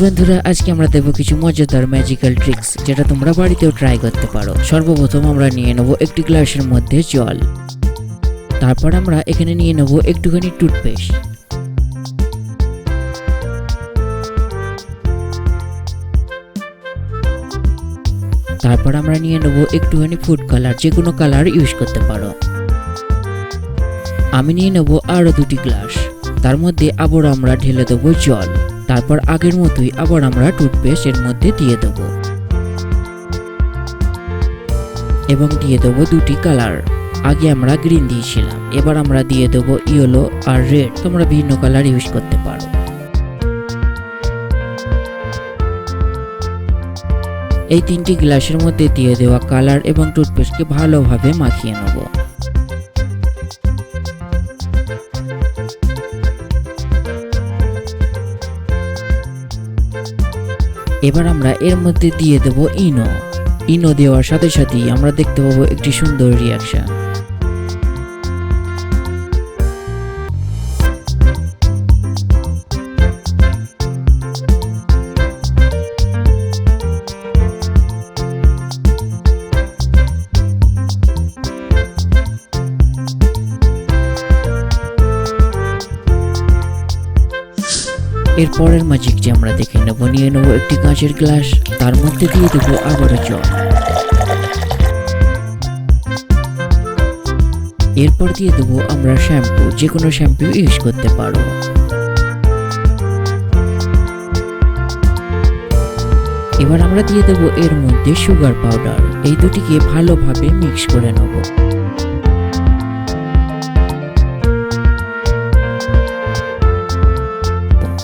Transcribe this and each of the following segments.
বন্ধুরা, আজকে আমরা দেব কিছু মজাদার ম্যাজিক্যাল ট্রিক্স যেটা তোমরা বাড়িতেও ট্রাই করতে পারো। সর্বপ্রথম আমরা নিয়ে নেব একটি গ্লাসের মধ্যে জল। তারপর আমরা এখানে নিয়ে নেব একটুখানি টুথপেস্ট। তারপর আমরা নিয়ে নেব একটুখানি ফুড কালার, যে কোনো কালার ইউজ করতে পারো। আমি নিয়ে নেব আরো দুটি গ্লাস, তার মধ্যে আবার আমরা ঢেলে দেবো জল। তারপর আগের মতোই আবার আমরা টুথপেস্ট এর মধ্যে দিয়ে দেব এবং দিয়ে দেবো দুটি কালার। আগে আমরা গ্রিন দিয়েছিলাম, এবার আমরা দিয়ে দেবো ইয়েলো আর রেড। তোমরা ভিন্ন কালার ইউজ করতে পারো। এই তিনটি গ্লাসের মধ্যে দিয়ে দেওয়া কালার এবং টুথপেস্টকে ভালোভাবে মাখিয়ে নেব। এবার আমরা এর মধ্যে দিয়ে দেব ইনো দেওয়ার সাথে সাথেই আমরা দেখতে পাবো একটি সুন্দর রিয়াকশন। এরপরের ম্যাজিকটি আমরা দেখে নেব। নিয়ে নেব একটি কাঁচের গ্লাস, তার মধ্যে দিয়ে দেবো আবারও জল। এরপর দিয়ে দেবো আমরা শ্যাম্পু, যে কোনো শ্যাম্পু ইউজ করতে পারো। এবার আমরা দিয়ে দেবো এর মধ্যে সুগার পাউডার। এই দুটিকে ভালোভাবে মিক্স করে নেব।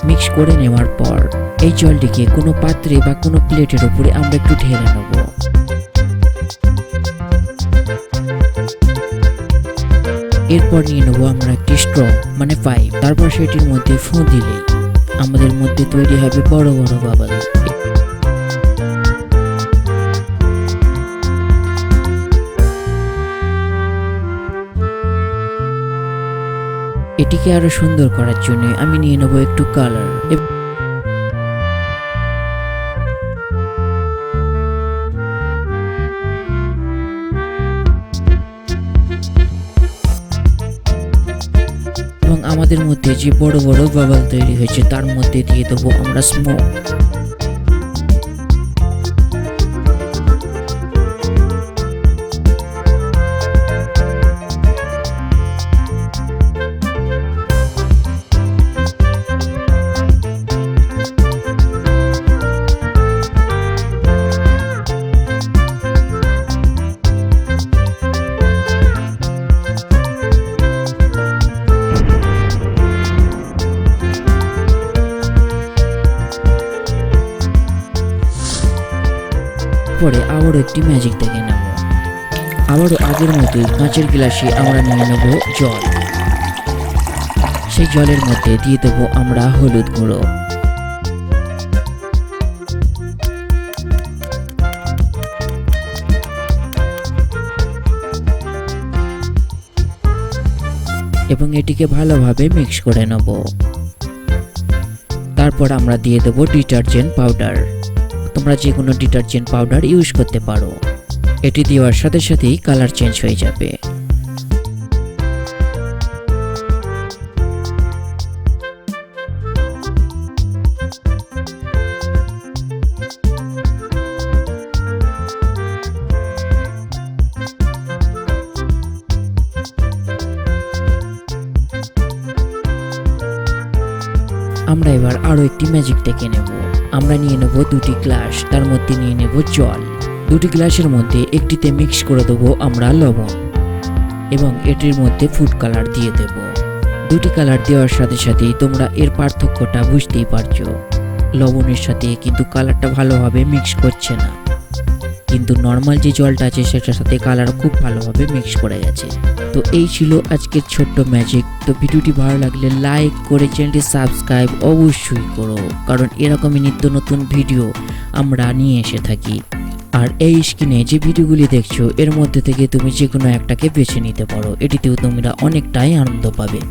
মিক্স করে নেওয়ার পর এই জলটিকে কোনো পাত্রে বা কোনো প্লেটের উপরে আমরা একটু ঢেলে নেব। এরপর নিয়ে নেব আমরা একটি স্ট্র মানে পাইপ। তারপর সেটির মধ্যে ফু দিলেই আমাদের মধ্যে তৈরি হবে বড় বড় বাবল। এটিকে আরো সুন্দর করার জন্য আমি নিয়ে নেব একটু কালার। এবং আমাদের মধ্যে যে বড় বড় বাবল তৈরি হয়েছে তার মধ্যে দিয়ে দেবো আমরা স্মোক। পরে আবারও একটি ম্যাজিক দেখে নেব। আবারও আগের মতোই কাঁচের গ্লাসে আমরা নিয়ে নেব জল। সেই জলের মধ্যে দিয়ে দেব আমরা হলুদ গুঁড়ো। এবং এটিকে ভালোভাবে মিক্স করে নেব। তারপর আমরা দিয়ে দেব ডিটারজেন্ট পাউডার। তোমরা যে কোনো ডিটারজেন্ট পাউডার ইউজ করতে পারো। এটি দেওয়ার সাথে সাথেই কালার চেঞ্জ হয়ে যাবে। আমরা এবার আরো একটি ম্যাজিক দেখে নেব। আমরা নিয়ে নেব দুটি গ্লাস, তার মধ্যে নিয়ে নেব জল। দুটি গ্লাসের মধ্যে একটিতে মিক্স করে দেবো আমরা লবণ এবং এটির মধ্যে ফুড কালার দিয়ে দেব। দুটি কালার দেওয়ার সাথে সাথেই তোমরা এর পার্থক্যটা বুঝতেই পারছো। লবণের সাথে কিন্তু কালারটা ভালোভাবে মিক্স করছে না, কিন্তু নর্মাল যে জলটা আছে সেটার সাথে কালার খুব ভালোভাবে মিক্স করে গেছে। তো এই ছিল আজকের ছোট্ট ম্যাজিক। তো ভিডিওটি ভালো লাগলে লাইক করে চ্যানেলটি সাবস্ক্রাইব অবশ্যই করো, কারণ এরকমই নিত্য নতুন ভিডিও আমরা নিয়ে এসে থাকি। আর এই স্ক্রিনে যে ভিডিওগুলি দেখছো এর মধ্যে থেকে তুমি যে কোনো একটাকে বেছে নিতে পারো, এটিতেও তোমরা অনেকটাই আনন্দ পাবে।